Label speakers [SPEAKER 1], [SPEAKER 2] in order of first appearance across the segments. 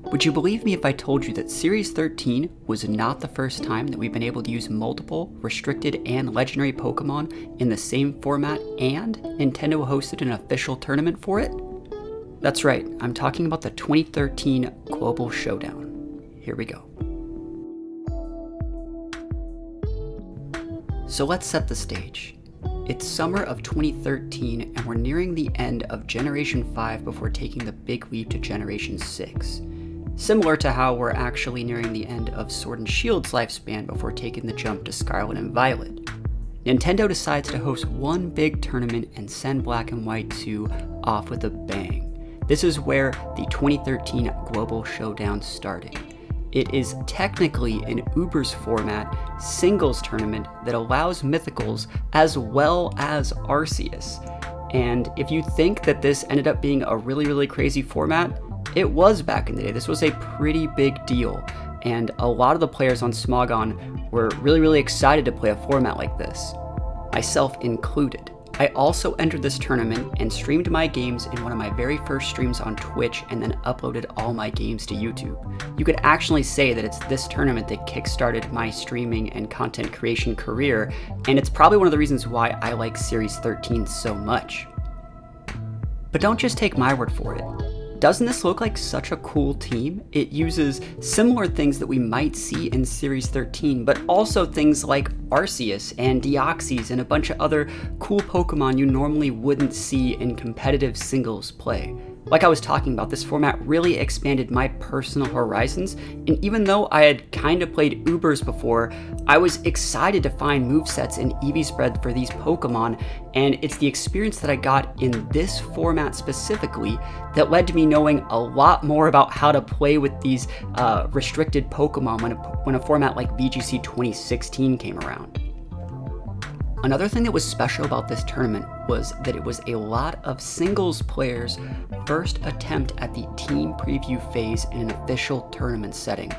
[SPEAKER 1] Would you believe me if I told you that Series 13 was not the first time that we've been able to use multiple restricted and legendary Pokemon in the same format, and Nintendo hosted an official tournament for it? That's right, I'm talking about the 2013 Global Showdown. Here we go. So let's set the stage. It's summer of 2013 and we're nearing the end of Generation 5 before taking the big leap to Generation 6. Similar to how we're actually nearing the end of Sword and Shield's lifespan before taking the jump to Scarlet and Violet. Nintendo decides to host one big tournament and send Black and White 2 off with a bang. This is where the 2013 Global Showdown started. It is technically an Ubers format singles tournament that allows Mythicals as well as Arceus. And if you think that this ended up being a really crazy format, it was back in the day. This was a pretty big deal, and a lot of the players on Smogon were really excited to play a format like this, myself included. I also entered this tournament and streamed my games in one of my very first streams on Twitch and then uploaded all my games to YouTube. You could actually say that it's this tournament that kickstarted my streaming and content creation career, and it's probably one of the reasons why I like Series 13 so much. But don't just take my word for it. Doesn't this look like such a cool team? It uses similar things that we might see in Series 13, but also things like Arceus and Deoxys and a bunch of other cool Pokemon you normally wouldn't see in competitive singles play. Like I was talking about, this format really expanded my personal horizons, and even though I had kind of played Ubers before, I was excited to find movesets and EV spread for these Pokemon, and it's the experience that I got in this format specifically that led to me knowing a lot more about how to play with these restricted Pokemon when a format like VGC 2016 came around. Another thing that was special about this tournament was that it was a lot of singles players' first attempt at the team preview phase in an official tournament setting.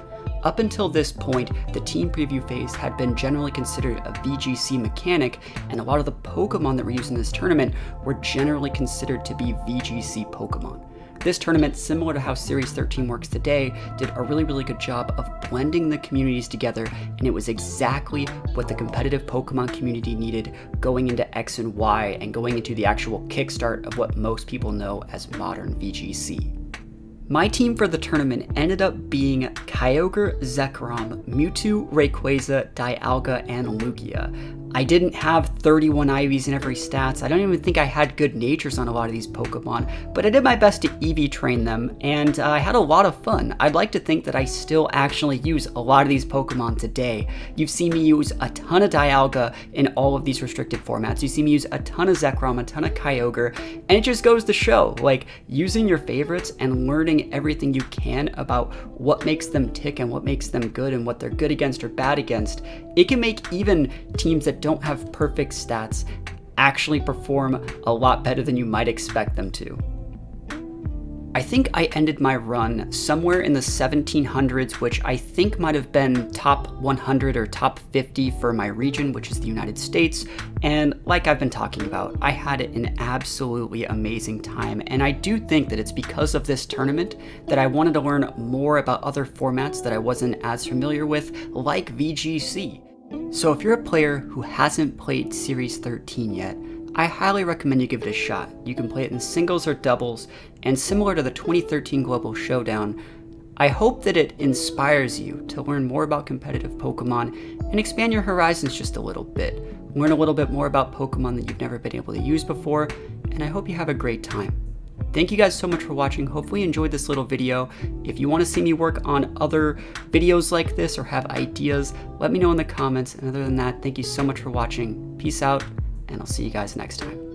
[SPEAKER 1] Up until this point, the team preview phase had been generally considered a VGC mechanic, and a lot of the Pokemon that were used in this tournament were generally considered to be VGC Pokemon. This tournament, similar to how Series 13 works today, did a really good job of blending the communities together, and it was exactly what the competitive Pokemon community needed going into X and Y and going into the actual kickstart of what most people know as modern VGC. My team for the tournament ended up being Kyogre, Zekrom, Mewtwo, Rayquaza, Dialga, and Lugia. I didn't have 31 IVs in every stats. I don't even think I had good natures on a lot of these Pokemon, but I did my best to EV train them, and I had a lot of fun. I'd like to think that I still actually use a lot of these Pokemon today. You've seen me use a ton of Dialga in all of these restricted formats. You see me use a ton of Zekrom, a ton of Kyogre, and it just goes to show, like, using your favorites and learning everything you can about what makes them tick and what makes them good and what they're good against or bad against, it can make even teams that don't have perfect stats actually perform a lot better than you might expect them to. I think I ended my run somewhere in the 1700s, which I think might have been top 100 or top 50 for my region, which is the United States. And like I've been talking about, I had an absolutely amazing time. And I do think that it's because of this tournament that I wanted to learn more about other formats that I wasn't as familiar with, like VGC. So if you're a player who hasn't played Series 13 yet, I highly recommend you give it a shot. You can play it in singles or doubles, and similar to the 2013 Global Showdown, I hope that it inspires you to learn more about competitive Pokemon and expand your horizons just a little bit. Learn a little bit more about Pokemon that you've never been able to use before, and I hope you have a great time. Thank you guys so much for watching. Hopefully you enjoyed this little video. If you want to see me work on other videos like this or have ideas, let me know in the comments. And other than that, thank you so much for watching. Peace out, and I'll see you guys next time.